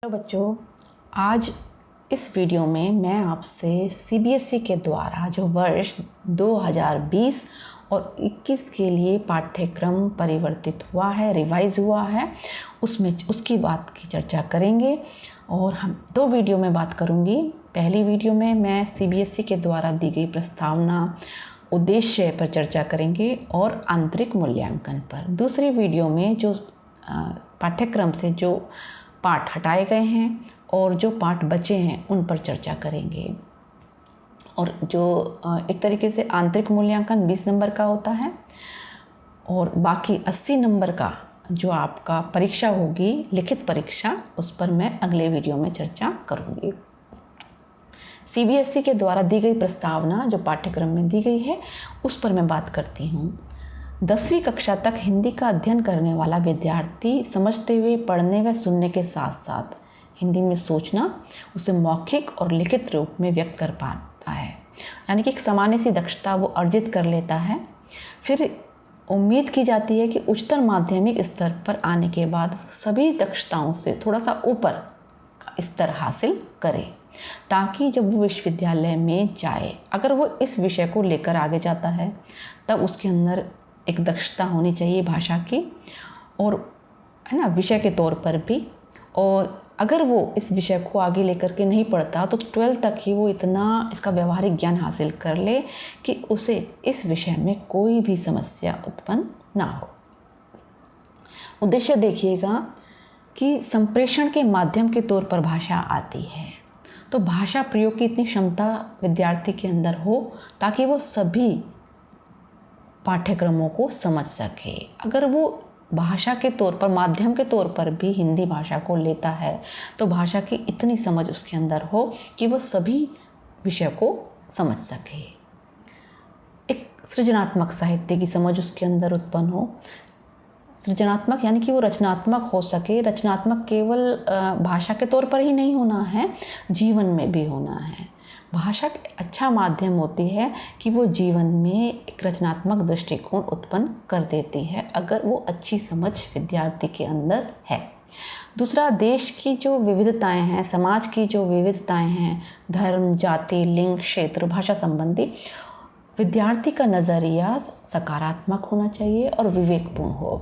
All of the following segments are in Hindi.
हेलो बच्चों, आज इस वीडियो में मैं आपसे सीबीएसई के द्वारा जो वर्ष 2020 और 21 के लिए पाठ्यक्रम परिवर्तित हुआ है, रिवाइज हुआ है, उसकी बात की चर्चा करेंगे। और हम दो वीडियो में बात करूंगी। पहली वीडियो में मैं सीबीएसई के द्वारा दी गई प्रस्तावना, उद्देश्य पर चर्चा करेंगे और आंतरिक मूल्यांकन पर। दूसरी वीडियो में जो पाठ्यक्रम से जो पाठ हटाए गए हैं और जो पाठ बचे हैं उन पर चर्चा करेंगे। और जो एक तरीके से आंतरिक मूल्यांकन 20 नंबर का होता है और बाकी 80 नंबर का जो आपका परीक्षा होगी, लिखित परीक्षा, उस पर मैं अगले वीडियो में चर्चा करूँगी। सीबीएसई के द्वारा दी गई प्रस्तावना जो पाठ्यक्रम में दी गई है उस पर मैं बात करती हूँ। 10वीं कक्षा तक हिंदी का अध्ययन करने वाला विद्यार्थी समझते हुए पढ़ने व सुनने के साथ साथ हिंदी में सोचना, उसे मौखिक और लिखित रूप में व्यक्त कर पाता है, यानी कि एक सामान्य सी दक्षता वो अर्जित कर लेता है। फिर उम्मीद की जाती है कि उच्चतर माध्यमिक स्तर पर आने के बाद सभी दक्षताओं से थोड़ा सा ऊपर का स्तर हासिल करे, ताकि जब वो विश्वविद्यालय में जाए, अगर वो इस विषय को लेकर आगे जाता है तब उसके अंदर एक दक्षता होनी चाहिए भाषा की, और है ना, विषय के तौर पर भी। और अगर वो इस विषय को आगे लेकर के नहीं पढ़ता तो 12th तक ही वो इतना इसका व्यवहारिक ज्ञान हासिल कर ले कि उसे इस विषय में कोई भी समस्या उत्पन्न ना हो। उद्देश्य देखिएगा कि संप्रेषण के माध्यम के तौर पर भाषा आती है, तो भाषा प्रयोग की इतनी क्षमता विद्यार्थी के अंदर हो ताकि वो सभी पाठ्यक्रमों को समझ सके। अगर वो भाषा के तौर पर, माध्यम के तौर पर भी हिंदी भाषा को लेता है तो भाषा की इतनी समझ उसके अंदर हो कि वो सभी विषय को समझ सके। एक सृजनात्मक साहित्य की समझ उसके अंदर उत्पन्न हो। सृजनात्मक यानी कि वो रचनात्मक हो सके। रचनात्मक केवल भाषा के तौर पर ही नहीं होना है, जीवन में भी होना है। भाषा अच्छा माध्यम होती है कि वो जीवन में एक रचनात्मक दृष्टिकोण उत्पन्न कर देती है, अगर वो अच्छी समझ विद्यार्थी के अंदर है। दूसरा, देश की जो विविधताएं हैं, समाज की जो विविधताएं हैं, धर्म, जाति, लिंग, क्षेत्र, भाषा संबंधी, विद्यार्थी का नज़रिया सकारात्मक होना चाहिए और विवेकपूर्ण हो।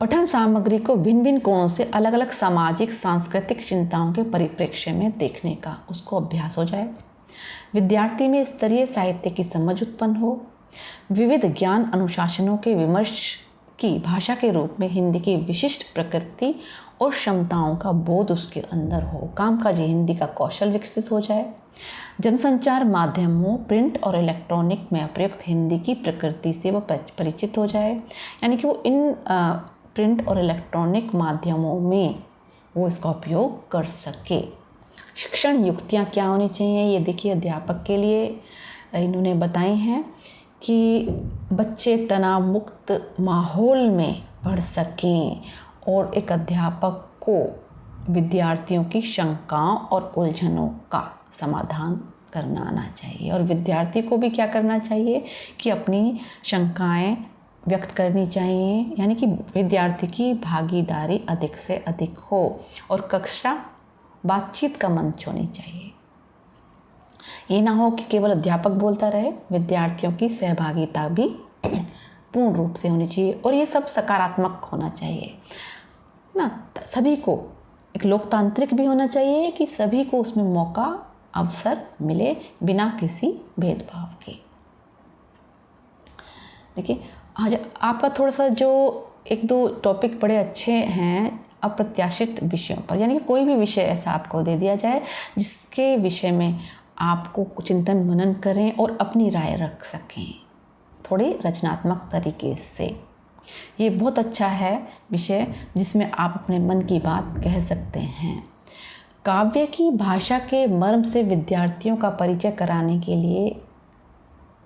पठन सामग्री को भिन्न भिन्न कोणों से अलग अलग सामाजिक सांस्कृतिक चिंताओं के परिप्रेक्ष्य में देखने का उसको अभ्यास हो जाए। विद्यार्थी में स्तरीय साहित्य की समझ उत्पन्न हो। विविध ज्ञान अनुशासनों के विमर्श की भाषा के रूप में हिंदी की विशिष्ट प्रकृति और क्षमताओं का बोध उसके अंदर हो। कामकाजी हिंदी का कौशल विकसित हो जाए। जनसंचार माध्यमों, प्रिंट और इलेक्ट्रॉनिक में प्रयुक्त हिंदी की प्रकृति से वो परिचित हो जाए, यानी कि वो इन प्रिंट और इलेक्ट्रॉनिक माध्यमों में वो इसका उपयोग कर सके। शिक्षण युक्तियाँ क्या होनी चाहिए, ये देखिए अध्यापक के लिए इन्होंने बताई हैं कि बच्चे तनाव मुक्त माहौल में पढ़ सकें और एक अध्यापक को विद्यार्थियों की शंकाओं और उलझनों का समाधान करना आना चाहिए। और विद्यार्थी को भी क्या करना चाहिए कि अपनी शंकाएं व्यक्त करनी चाहिए, यानी कि विद्यार्थी की भागीदारी अधिक से अधिक हो और कक्षा बातचीत का मंच होनी चाहिए। ये ना हो कि केवल अध्यापक बोलता रहे, विद्यार्थियों की सहभागिता भी पूर्ण रूप से होनी चाहिए और ये सब सकारात्मक होना चाहिए ना। सभी को एक लोकतांत्रिक भी होना चाहिए कि सभी को उसमें मौका, अवसर मिले बिना किसी भेदभाव के। देखिए, आज आपका थोड़ा सा जो एक दो टॉपिक बड़े अच्छे हैं अप्रत्याशित विषयों पर, यानी कि कोई भी विषय ऐसा आपको दे दिया जाए जिसके विषय में आपको चिंतन मनन करें और अपनी राय रख सकें थोड़े रचनात्मक तरीके से। ये बहुत अच्छा है विषय जिसमें आप अपने मन की बात कह सकते हैं। काव्य की भाषा के मर्म से विद्यार्थियों का परिचय कराने के लिए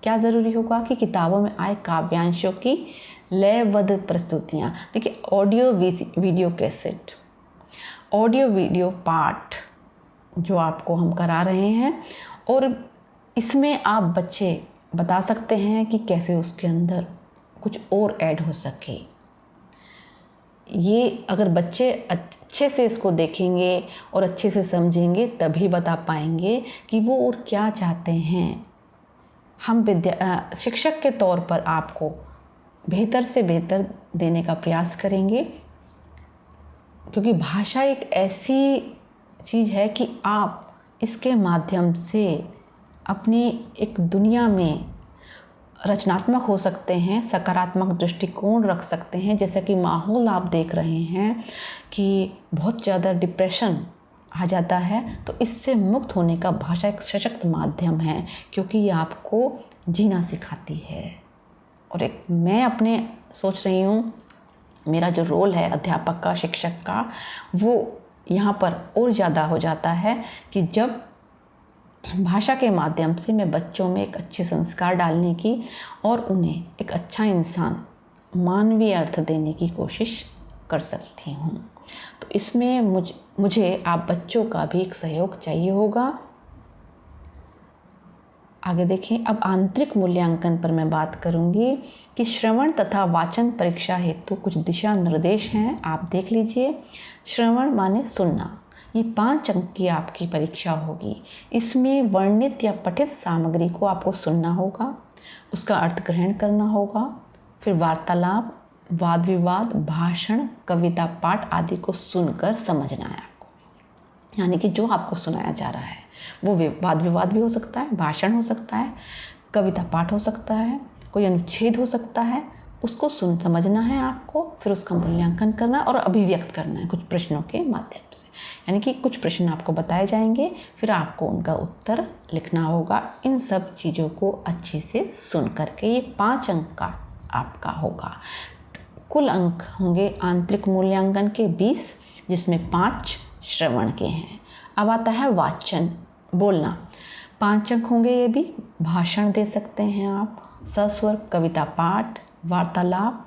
क्या ज़रूरी होगा कि किताबों में आए काव्यांशों की लयबद्ध प्रस्तुतियाँ। देखिए, audio video cassette, audio video पाठ जो आपको हम करा रहे हैं, और इसमें आप बच्चे बता सकते हैं कि कैसे उसके अंदर कुछ और ऐड हो सके। ये अगर बच्चे अच्छे से इसको देखेंगे और अच्छे से समझेंगे, तभी बता पाएंगे कि वो और क्या चाहते हैं। हम शिक्षक के तौर पर आपको बेहतर से बेहतर देने का प्रयास करेंगे, क्योंकि भाषा एक ऐसी चीज़ है कि आप इसके माध्यम से अपनी एक दुनिया में रचनात्मक हो सकते हैं, सकारात्मक दृष्टिकोण रख सकते हैं। जैसे कि माहौल आप देख रहे हैं कि बहुत ज़्यादा डिप्रेशन आ जाता है, तो इससे मुक्त होने का भाषा एक सशक्त माध्यम है, क्योंकि ये आपको जीना सिखाती है। और एक मैं अपने सोच रही हूँ, मेरा जो रोल है अध्यापक का, शिक्षक का, वो यहाँ पर और ज़्यादा हो जाता है कि जब भाषा के माध्यम से मैं बच्चों में एक अच्छे संस्कार डालने की और उन्हें एक अच्छा इंसान, मानवीय अर्थ देने की कोशिश कर सकती हूँ। तो इसमें मुझे आप बच्चों का भी एक सहयोग चाहिए होगा। आगे देखें, अब आंतरिक मूल्यांकन पर मैं बात करूंगी कि श्रवण तथा वाचन परीक्षा हेतु कुछ दिशा निर्देश हैं, आप देख लीजिए। श्रवण माने सुनना, ये 5 अंक की आपकी परीक्षा होगी। इसमें वर्णित या पठित सामग्री को आपको सुनना होगा, उसका अर्थ ग्रहण करना होगा, फिर वार्तालाप, वाद विवाद, भाषण, कविता पाठ आदि को सुनकर समझना है आपको। यानी कि जो आपको सुनाया जा रहा है वो वाद विवाद भी हो सकता है, भाषण हो सकता है, कविता पाठ हो सकता है, कोई अनुच्छेद हो सकता है, उसको समझना है आपको, फिर उसका मूल्यांकन करना और अभिव्यक्त करना है कुछ प्रश्नों के माध्यम से। यानी कि कुछ प्रश्न आपको बताए जाएंगे, फिर आपको उनका उत्तर लिखना होगा। इन सब चीज़ों को अच्छे से सुन करके ये 5 अंक का आपका होगा। कुल अंक होंगे आंतरिक मूल्यांकन के 20, जिसमें 5 श्रवण के हैं। अब आता है वाचन, बोलना। 5 अंक होंगे, ये भी भाषण दे सकते हैं आप, सस्वर, कविता पाठ, वार्तालाप,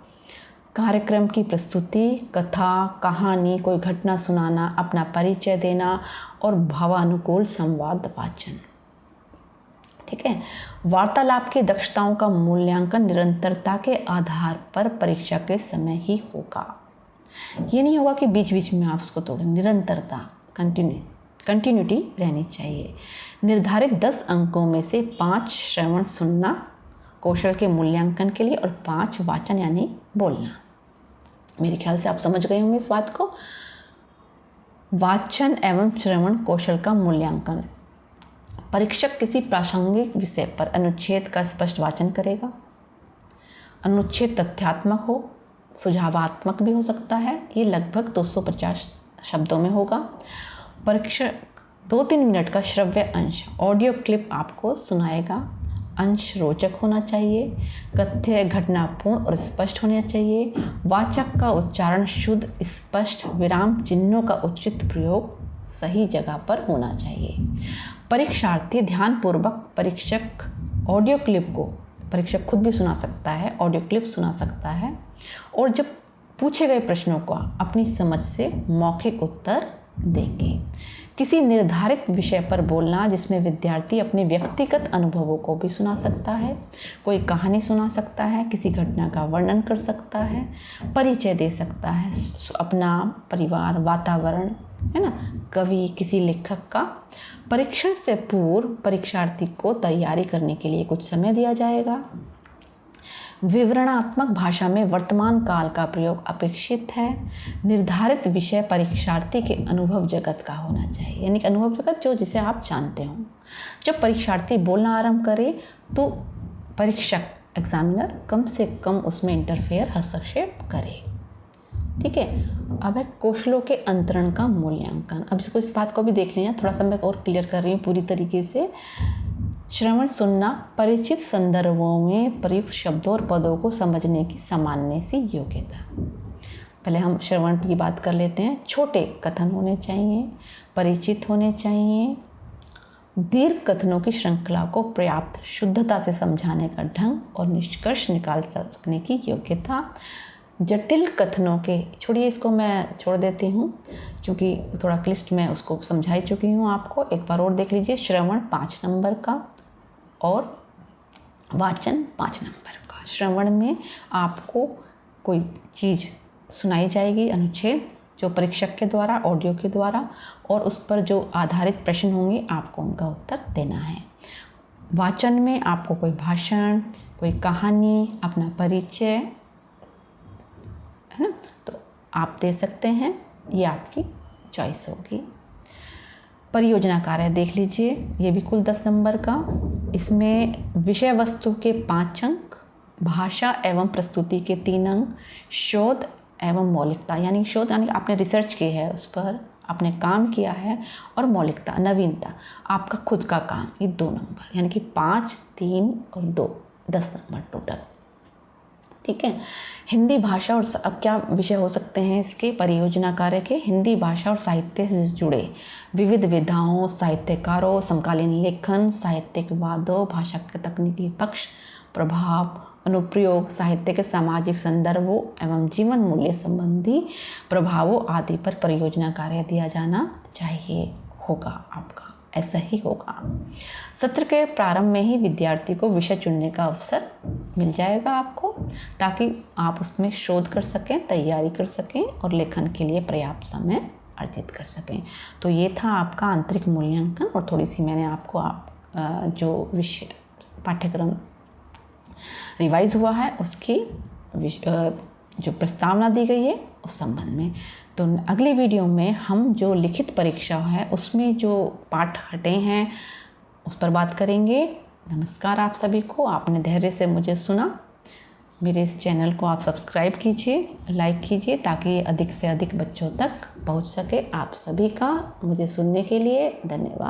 कार्यक्रम की प्रस्तुति, कथा, कहानी, कोई घटना सुनाना, अपना परिचय देना और भावानुकूल संवाद वाचन। ठीक है। वार्तालाप की दक्षताओं का मूल्यांकन निरंतरता के आधार पर परीक्षा के समय ही होगा। ये नहीं होगा कि बीच बीच में आप उसको तोड़ें, निरंतरता, कंटिन्यूटी रहनी चाहिए। निर्धारित 10 अंकों में से 5 श्रवण सुनना कौशल के मूल्यांकन के लिए और 5 वाचन यानी बोलना। मेरे ख्याल से आप समझ गए होंगे इस बात को। वाचन एवं श्रवण कौशल का मूल्यांकन। परीक्षक किसी प्रासंगिक विषय पर अनुच्छेद का स्पष्ट वाचन करेगा। अनुच्छेद तथ्यात्मक हो, सुझावात्मक भी हो सकता है। ये लगभग 250 शब्दों में होगा। परीक्षक 2-3 मिनट का श्रव्य अंश, ऑडियो क्लिप आपको सुनाएगा। अंश रोचक होना चाहिए, कथ्य घटनापूर्ण और स्पष्ट होना चाहिए। वाचक का उच्चारण शुद्ध, स्पष्ट, विराम चिन्हों का उचित प्रयोग सही जगह पर होना चाहिए। परीक्षार्थी ध्यानपूर्वक परीक्षक ऑडियो क्लिप को, परीक्षक खुद भी सुना सकता है, ऑडियो क्लिप सुना सकता है, और जब पूछे गए प्रश्नों का अपनी समझ से मौखिक उत्तर देंगे। किसी निर्धारित विषय पर बोलना जिसमें विद्यार्थी अपने व्यक्तिगत अनुभवों को भी सुना सकता है, कोई कहानी सुना सकता है, किसी घटना का वर्णन कर सकता है, परिचय दे सकता है, अपना परिवार, वातावरण, है ना, कवि, किसी लेखक का। परीक्षण से पूर्व परीक्षार्थी को तैयारी करने के लिए कुछ समय दिया जाएगा। विवरणात्मक भाषा में वर्तमान काल का प्रयोग अपेक्षित है। निर्धारित विषय परीक्षार्थी के अनुभव जगत का होना चाहिए, यानी कि अनुभव जगत जो जिसे आप जानते हो। जब परीक्षार्थी बोलना आरंभ करे तो परीक्षक, एग्जामिनर, कम से कम उसमें इंटरफेयर, हस्तक्षेप करे। ठीक है। अब है कौशलों के अंतरण का मूल्यांकन। अब इसको, इस बात को भी देख लें, थोड़ा सा मैं और क्लियर कर रही हूँ पूरी तरीके से। श्रवण सुनना, परिचित संदर्भों में प्रयुक्त शब्दों और पदों को समझने की सामान्य सी योग्यता। पहले हम श्रवण की बात कर लेते हैं। छोटे कथन होने चाहिए, परिचित होने चाहिए, दीर्घ कथनों की श्रृंखला को पर्याप्त शुद्धता से समझाने का ढंग और निष्कर्ष निकाल सकने की योग्यता। जटिल कथनों के, छोड़िए इसको मैं छोड़ देती हूँ क्योंकि थोड़ा क्लिष्ट मैं उसको समझा ही चुकी हूँ आपको। एक बार और देख लीजिए। श्रवण 5 नंबर का और वाचन 5 नंबर का। श्रवण में आपको कोई चीज़ सुनाई जाएगी, अनुच्छेद, जो परीक्षक के द्वारा ऑडियो के द्वारा, और उस पर जो आधारित प्रश्न होंगे आपको उनका उत्तर देना है। वाचन में आपको कोई भाषण, कोई कहानी, अपना परिचय, है ना, तो आप दे सकते हैं, ये आपकी चॉइस होगी। परियोजना कार्य देख लीजिए, ये भी कुल 10 नंबर का। इसमें विषय वस्तु के 5 अंक, भाषा एवं प्रस्तुति के 3 अंक, शोध एवं मौलिकता, यानी शोध यानी आपने रिसर्च की है, उस पर आपने काम किया है, और मौलिकता, नवीनता, आपका खुद का काम, ये 2 नंबर, यानी कि 5, 3 और 2, 10 नंबर टोटल। ठीक है। हिंदी भाषा और अब क्या विषय हो सकते हैं इसके परियोजना कार्य के? हिंदी भाषा और साहित्य से जुड़े विविध विधाओं, साहित्यकारों, समकालीन लेखन, साहित्यिक वादों, भाषा के तकनीकी पक्ष, प्रभाव, अनुप्रयोग, साहित्य के सामाजिक संदर्भों एवं जीवन मूल्य संबंधी प्रभावों आदि पर परियोजना कार्य दिया जाना चाहिए, होगा आपका, ऐसा ही होगा। सत्र के प्रारंभ में ही विद्यार्थी को विषय चुनने का अवसर मिल जाएगा आपको, ताकि आप उसमें शोध कर सकें, तैयारी कर सकें और लेखन के लिए पर्याप्त समय अर्जित कर सकें। तो ये था आपका आंतरिक मूल्यांकन, और थोड़ी सी मैंने आपको जो विषय पाठ्यक्रम रिवाइज हुआ है उसकी जो प्रस्तावना दी गई है उस संबंध में। तो अगली वीडियो में हम जो लिखित परीक्षा है उसमें जो पाठ हटे हैं उस पर बात करेंगे। नमस्कार आप सभी को, आपने धैर्य से मुझे सुना। मेरे इस चैनल को आप सब्सक्राइब कीजिए, लाइक कीजिए, ताकि अधिक से अधिक बच्चों तक पहुंच सके। आप सभी का मुझे सुनने के लिए धन्यवाद।